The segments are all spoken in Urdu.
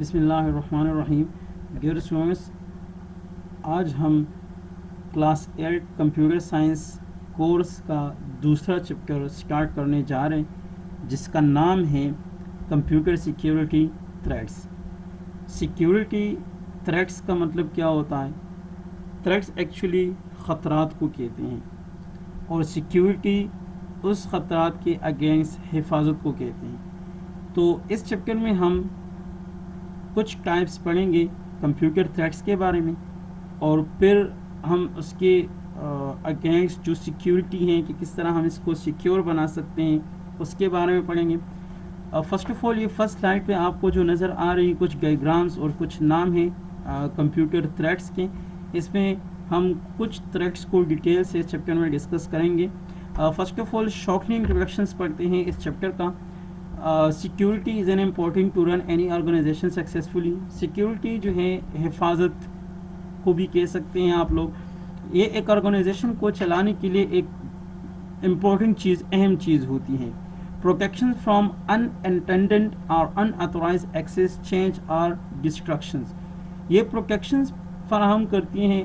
بسم اللہ الرحمن الرحیم. ڈیئر اسٹوڈنٹس، آج ہم کلاس 8 کمپیوٹر سائنس کورس کا دوسرا چیپٹر سٹارٹ کرنے جا رہے ہیں، جس کا نام ہے computer security threats. Security threats کا مطلب کیا ہوتا ہے؟ تھریٹس ایکچولی خطرات کو کہتے ہیں، اور سیکیورٹی اس خطرات کے اگینسٹ حفاظت کو کہتے ہیں. تو اس چیپٹر میں ہم کچھ ٹائپس پڑھیں گے کمپیوٹر تھریٹس کے بارے میں، اور پھر ہم اس کے اگینسٹ جو سیکیورٹی ہیں کہ کس طرح ہم اس کو سیکیور بنا سکتے ہیں اس کے بارے میں پڑھیں گے. فرسٹ آف آل، یہ فرسٹ سلائڈ پہ آپ کو جو نظر آ رہی کچھ ڈائیگرامس اور کچھ نام ہیں کمپیوٹر تھریٹس کے. اس میں ہم کچھ تھریٹس کو ڈیٹیل سے اس چیپٹر میں ڈسکس کریں گے. First of all, shortly introductions پڑھتے ہیں اس چیپٹر کا. Security is an important to run any organization successfully. Security جو ہے حفاظت کو بھی کہہ سکتے ہیں آپ لوگ. یہ ایک آرگنائزیشن کو چلانے کے لیے ایک امپورٹنٹ چیز، اہم چیز ہوتی ہے. پروٹیکشن فرام ان انٹینڈڈ اور ان آتھورائز ایکسیس، چینج اور ڈسٹرکشنز. یہ پروٹیکشنز فراہم کرتی ہیں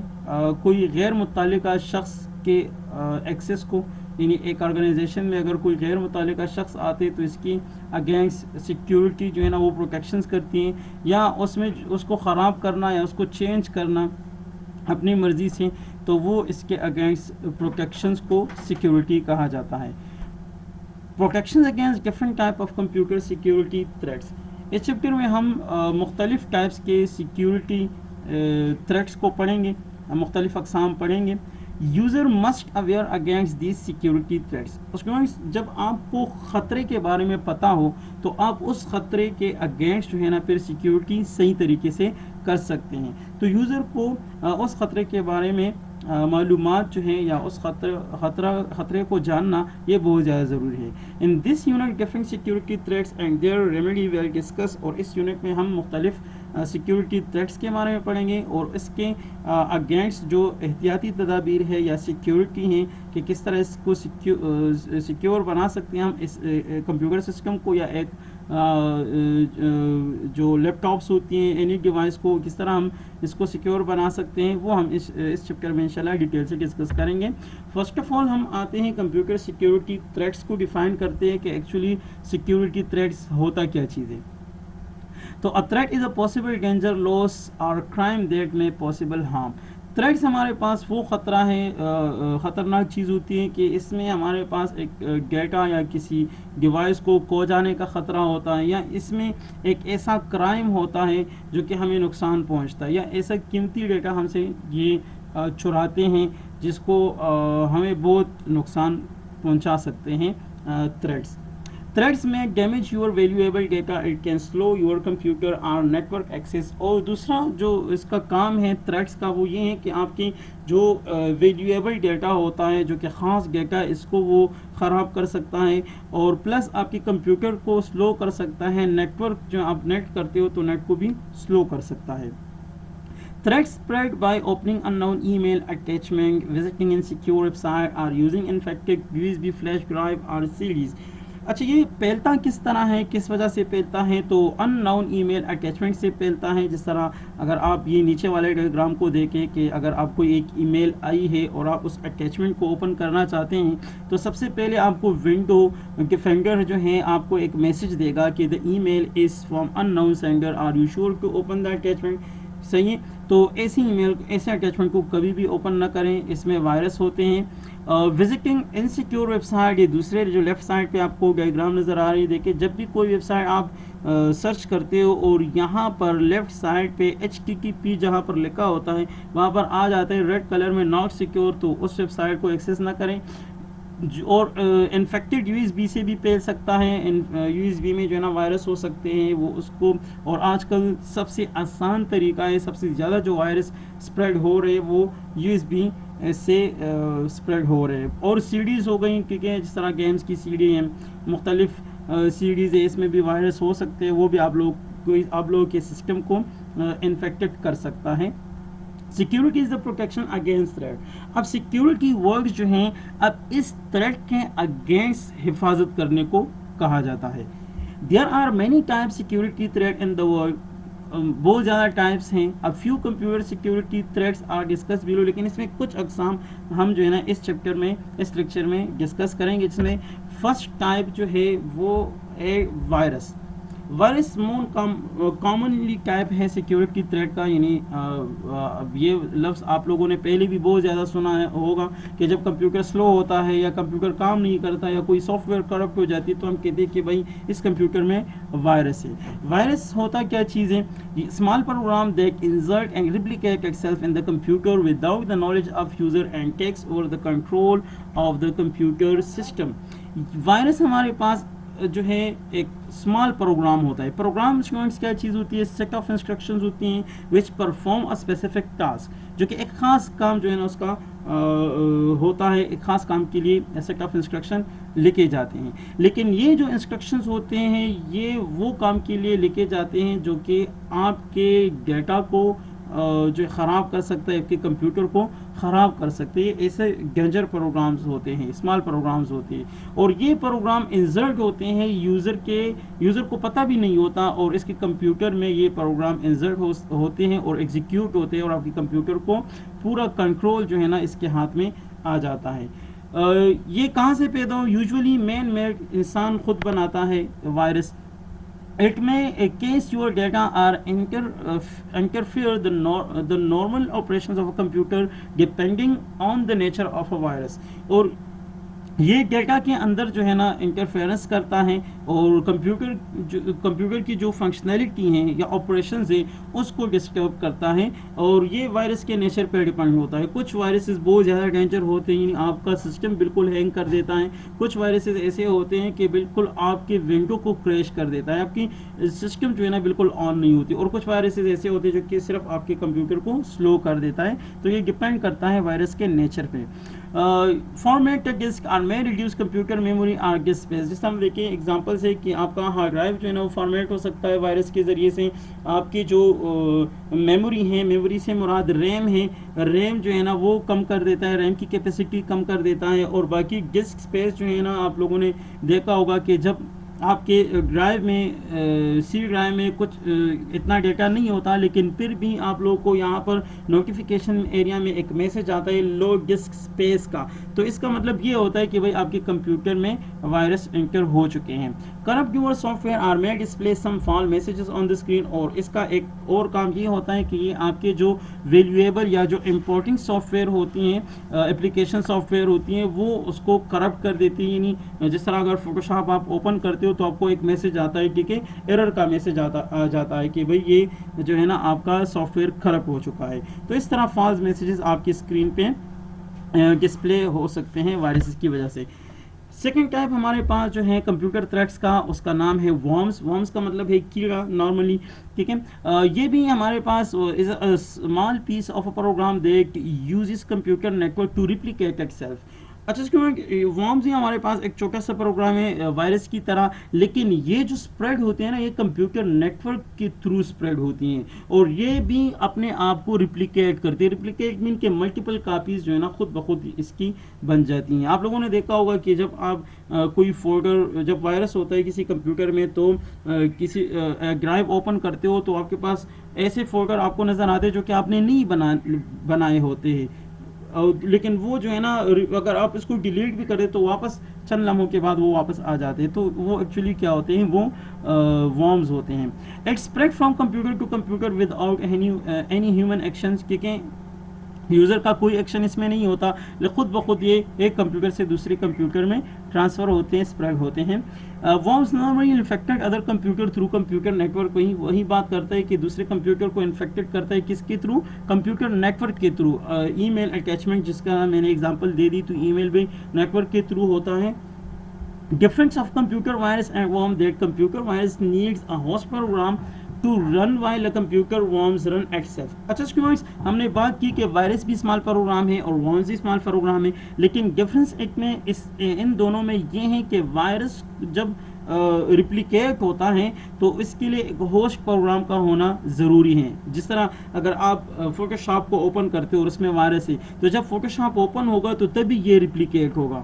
کوئی غیر متعلقہ شخص کے ایکسیس کو. یعنی ایک آرگنائزیشن میں اگر کوئی غیر متعلقہ شخص آتے تو اس کی اگینسٹ سیکیورٹی جو ہے نا وہ پروٹیکشنز کرتی ہیں، یا اس میں اس کو خراب کرنا یا اس کو چینج کرنا اپنی مرضی سے، تو وہ اس کے اگینسٹ پروٹیکشنز کو سیکیورٹی کہا جاتا ہے. Protections against different type of computer security threats. اس چیپٹر میں ہم مختلف ٹائپس کے سیکیورٹی تھریٹس کو پڑھیں گے، مختلف اقسام پڑھیں گے. User must aware against these security threats. اس کے بعد جب آپ کو خطرے کے بارے میں پتہ ہو تو آپ اس خطرے کے اگینسٹ جو ہے نا پھر سیکیورٹی صحیح طریقے سے کر سکتے ہیں. تو یوزر کو اس خطرے کے بارے میں معلومات جو ہیں یا اس خطرے کو جاننا یہ بہت زیادہ ضروری ہے. In this unit different security threats and their remedy we'll discuss. اور اس یونٹ میں ہم مختلف سیکیورٹی تھریٹس کے بارے میں پڑھیں گے اور اس کے اگینسٹ جو احتیاطی تدابیر ہے یا سیکیورٹی ہیں کہ کس طرح اس کو سیکیور بنا سکتے ہیں ہم اس کمپیوٹر سسٹم کو، یا ایک جو لیپ ٹاپس ہوتی ہیں اینی ڈیوائس کو کس طرح ہم اس کو سیکیور بنا سکتے ہیں، وہ ہم اس چیپٹر میں انشاءاللہ ڈیٹیل سے ڈسکس کریں گے. فرسٹ آف آل ہم آتے ہیں کمپیوٹر سیکیورٹی تھریٹس کو ڈیفائن کرتے ہیں کہ ایکچولی سیکیورٹی تھریٹس ہوتا کیا چیز ہے. تو a threat is a possible danger, loss or crime that may possible harm. Threats ہمارے پاس وہ خطرہ ہے، خطرناک چیز ہوتی ہے کہ اس میں ہمارے پاس ایک ڈیٹا یا کسی ڈیوائس کو کھو جانے کا خطرہ ہوتا ہے، یا اس میں ایک ایسا کرائم ہوتا ہے جو کہ ہمیں نقصان پہنچتا ہے، یا ایسا قیمتی ڈیٹا ہم سے یہ چراتے ہیں جس کو ہمیں بہت نقصان پہنچا سکتے ہیں. تھریٹس میں damage your valuable data, it can slow your computer اور نیٹورک ایکسیس. اور دوسرا جو اس کا کام ہے تھریٹس کا وہ یہ ہے کہ آپ کی جو ویلیویبل ڈیٹا ہوتا ہے، جو کہ خاص ڈیٹا، اس کو وہ خراب کر سکتا ہے، اور پلس آپ کی کمپیوٹر کو سلو کر سکتا ہے. نیٹورک جو آپ نیٹ کرتے ہو تو نیٹ کو بھی سلو کر سکتا ہے. Threats spread by opening unknown email attachment, visiting insecure website or using infected USB flash drive or CDs. اچھا، یہ پھیلتا کس طرح ہے، کس وجہ سے پھیلتا ہے؟ تو ان نون ای میل اٹیچمنٹ سے پھیلتا ہے. جس طرح اگر آپ یہ نیچے والے ڈائیگرام کو دیکھیں کہ اگر آپ کو ایک ای میل آئی ہے اور آپ اس اٹیچمنٹ کو اوپن کرنا چاہتے ہیں تو سب سے پہلے آپ کو ونڈو ڈیفینڈر جو ہے آپ کو ایک میسج دے گا کہ the email is from unknown sender, are you sure to open the attachment. صحیح ہے؟ تو ایسی ای میل، ایسے اٹیچمنٹ کو کبھی بھی اوپن نہ کریں، اس میں وائرس ہوتے ہیں. وزٹنگ انسیکیور ویب سائٹ، یہ دوسرے جو لیفٹ سائڈ پہ آپ کو ڈائیگرام نظر آ رہی ہے، دیکھیں جب بھی کوئی ویب سائٹ آپ سرچ کرتے ہو اور یہاں پر لیفٹ سائڈ پہ HTTP جہاں پر لکھا ہوتا ہے وہاں پر آ جاتا ہے ریڈ کلر میں ناٹ سیکیور، تو اس ویب سائٹ کو ایکسیس نہ کریں. اور انفیکٹڈ USB سے بھی پھیل سکتا ہے. USB میں جو ہے نا وائرس ہو سکتے ہیں وہ اس کو. اور آج کل سب سے آسان طریقہ ہے، سب سے زیادہ جو وائرس اسپریڈ ہو رہے وہ USB سے اسپریڈ ہو رہے ہیں. اور CDs ہو گئیں، کیونکہ جس طرح گیمز کی CD ہیں، مختلف CDs ہیں، اس میں بھی وائرس ہو سکتے ہیں، وہ بھی آپ لوگوں کے سسٹم کو انفیکٹڈ کر سکتا ہے. Security is the protection against threat. اب سیکیورٹی ورڈ جو ہیں اب اس تھریٹ کے اگینسٹ حفاظت کرنے کو کہا جاتا ہے. There are many type security threat in the world. بہت زیادہ ٹائپس ہیں. اب few computer security threats are discuss below, لیکن اس میں کچھ اقسام ہم جو ہے نا اس چیپٹر میں اس لیکچر میں ڈسکس کریں گے, جس میں فرسٹ ٹائپ جو ہے وہ ہے وائرس. وائرس کامنلی ٹائپ ہے سیکیورٹی تھریٹ کا, یعنی یہ لفظ آپ لوگوں نے پہلے بھی بہت زیادہ سنا ہوگا کہ جب کمپیوٹر سلو ہوتا ہے یا کمپیوٹر کام نہیں کرتا یا کوئی سافٹ ویئر کرپٹ ہو جاتی ہے تو ہم کہتے ہیں کہ بھائی اس کمپیوٹر میں وائرس ہے. وائرس ہوتا کیا چیز ہے؟ Small program that insert and replicate it self in the computer without the knowledge of user and takes over the control of the computer system. Virus ہمارے پاس جو ہے ایک اسمال پروگرام ہوتا ہے. پروگرام اسٹوڈنٹس کیا چیز ہوتی ہے؟ سیٹ آف انسٹرکشنز ہوتی ہیں وچ پرفارم اے اسپیسیفک ٹاسک, جو کہ ایک خاص کام جو ہے نا اس کا ہوتا ہے, ایک خاص کام کے لیے سیٹ آف انسٹرکشن لکھے جاتے ہیں. لیکن یہ جو انسٹرکشنز ہوتے ہیں یہ وہ کام کے لیے لکھے جاتے ہیں جو کہ آپ کے ڈیٹا کو جو خراب کر سکتا ہے, آپ کے کمپیوٹر کو خراب کر سکتے ہیں. ایسے ڈینجر پروگرامز ہوتے ہیں, اسمال پروگرامز ہوتے ہیں, اور یہ پروگرام انسرٹ ہوتے ہیں یوزر کو پتہ بھی نہیں ہوتا, اور اس کے کمپیوٹر میں یہ پروگرام انسرٹ ہوتے ہیں اور ایگزیکیوٹ ہوتے ہیں, اور آپ کے کمپیوٹر کو پورا کنٹرول جو ہے نا اس کے ہاتھ میں آ جاتا ہے. یہ کہاں سے پیدا ہو؟ یوزولی مین میڈ, انسان خود بناتا ہے virus. It may case your data or interfere the normal operations of a computer depending on the nature of a virus. اور یہ ڈیٹا کے اندر جو ہے نا انٹرفیئرنس کرتا ہے اور کمپیوٹر کی جو فنکشنلٹی ہیں یا آپریشنز ہیں اس کو ڈسٹرب کرتا ہے, اور یہ وائرس کے نیچر پہ ڈیپینڈ ہوتا ہے. کچھ وائرسز بہت زیادہ ڈینجر ہوتے ہیں, یعنی آپ کا سسٹم بالکل ہینگ کر دیتا ہے. کچھ وائرسز ایسے ہوتے ہیں کہ بالکل آپ کے ونڈو کو کریش کر دیتا ہے, آپ کی سسٹم جو ہے نا بالکل آن نہیں ہوتی. اور کچھ وائرسز ایسے ہوتے ہیں جو کہ صرف آپ کے کمپیوٹر کو سلو کر دیتا ہے. تو یہ ڈیپینڈ کرتا ہے وائرس کے نیچر پہ. فارمیٹ ڈسک اور میں ریڈیوس کمپیوٹر میموری اور ڈسک اسپیس. جس ہم دیکھیں ایگزامپل سے کہ آپ کا ہارڈ ڈرائیو جو ہے نا وہ فارمیٹ ہو سکتا ہے وائرس کے ذریعے سے. آپ کی جو میموری ہیں, میموری سے مراد ریم ہے, ریم جو ہے نا وہ کم کر دیتا ہے, ریم کی کیپیسٹی کم کر دیتا ہے. اور باقی ڈسک اسپیس جو ہے نا آپ لوگوں نے دیکھا ہوگا کہ جب آپ کے ڈرائیو میں سی ڈرائیو میں کچھ اتنا ڈیٹا نہیں ہوتا, لیکن پھر بھی آپ لوگوں کو یہاں پر نوٹیفیکیشن ایریا میں ایک میسج آتا ہے لو ڈسک اسپیس کا. تو اس کا مطلب یہ ہوتا ہے کہ بھائی آپ کے کمپیوٹر میں وائرس انٹر ہو چکے ہیں. Corrupt your software or may display some false messages on the screen. اور اس کا ایک اور کام یہ ہوتا ہے کہ یہ آپ کے جو ویلیویبل یا جو امپورٹنٹ سافٹ ویئر ہوتی ہیں, اپلیکیشن سافٹ ویئر ہوتی ہیں, وہ اس کو کرپٹ کر دیتی ہیں. یعنی جس طرح اگر فوٹوشاپ آپ اوپن کرتے ہو تو آپ کو ایک میسج آتا ہے, ٹھیک ہے, ایرر کا میسج آ جاتا ہے کہ بھئی یہ جو ہے نا آپ کا سافٹ ویئر کرپٹ ہو چکا ہے. تو اس طرح فالس میسیجز آپ کی اسکرین پہ ڈسپلے ہو سکتے ہیں وائرسز کی وجہ سے. سیکنڈ ٹائپ ہمارے پاس جو ہے کمپیوٹر تھریٹس کا, اس کا نام ہے وارمز. وارمز کا مطلب ہے کیڑا نارملی, ٹھیک ہے. یہ بھی ہمارے پاس is a small piece of a program that uses computer network to replicate itself. اچھا اس کے بعد وارمز ہی ہمارے پاس ایک چھوٹا سا پروگرام ہے وائرس کی طرح, لیکن یہ جو اسپریڈ ہوتے ہیں نا یہ کمپیوٹر نیٹ ورک کے تھرو اسپریڈ ہوتی ہیں, اور یہ بھی اپنے آپ کو ریپلیکیٹ کرتے ہیں. ریپلیکیٹ مین کہ ملٹیپل کاپیز جو ہے نا خود بخود اس کی بن جاتی ہیں. آپ لوگوں نے دیکھا ہوگا کہ جب آپ کوئی فولڈر, جب وائرس ہوتا ہے کسی کمپیوٹر میں تو کسی ڈرائیو اوپن کرتے ہو تو آپ کے پاس ایسے فولڈر آپ کو نظر آتے ہیں جو کہ آپ نے نہیں بنائے ہوتے ہیں, لیکن وہ جو ہے نا اگر آپ اس کو ڈیلیٹ بھی کریں تو واپس چند لمحوں کے بعد وہ واپس آ جاتے ہیں. تو وہ ایکچولی کیا ہوتے ہیں, وہ وارمز ہوتے ہیں. It spread from computer to computer without any human actions, کیونکہ یوزر کا کوئی ایکشن اس میں نہیں ہوتا, خود بخود یہ ایک کمپیوٹر سے دوسرے کمپیوٹر میں ٹرانسفر ہوتے ہیں, اسپریڈ ہوتے ہیں. Worms normally infected other computer through computer network. وہی بات کرتا ہے کہ دوسرے کمپیوٹر کو انفیکٹڈ کرتا ہے کس کے تھرو, کمپیوٹر نیٹورک کے تھرو. ای میل اٹیچمنٹ جس کا میں نے اگزامپل دے دی, تو ای میل بھی نیٹورک کے تھرو ہوتا ہے. Difference of computer virus and worm that computer virus needs a host program to run while a computer worms run itself. اچھا اسٹوڈنٹس, ہم نے بات کی کہ وائرس بھی اسمال پروگرام ہے اور ورمز بھی اسمال پروگرام ہے, لیکن ڈفرینس ایک میں ان دونوں میں یہ ہے کہ وائرس جب ریپلیکیٹ ہوتا ہے تو اس کے لیے ایک ہوسٹ پروگرام کا ہونا ضروری ہے. جس طرح اگر آپ فوٹو شاپ کو اوپن کرتے ہو اور اس میں وائرس ہے, تو جب فوٹو شاپ اوپن ہوگا تو تبھی یہ ریپلیکیٹ ہوگا.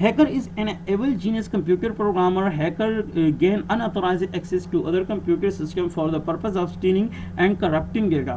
Hacker is an evil genius computer programmer. Hacker gain unauthorized access to other computer system for the purpose of stealing and corrupting data.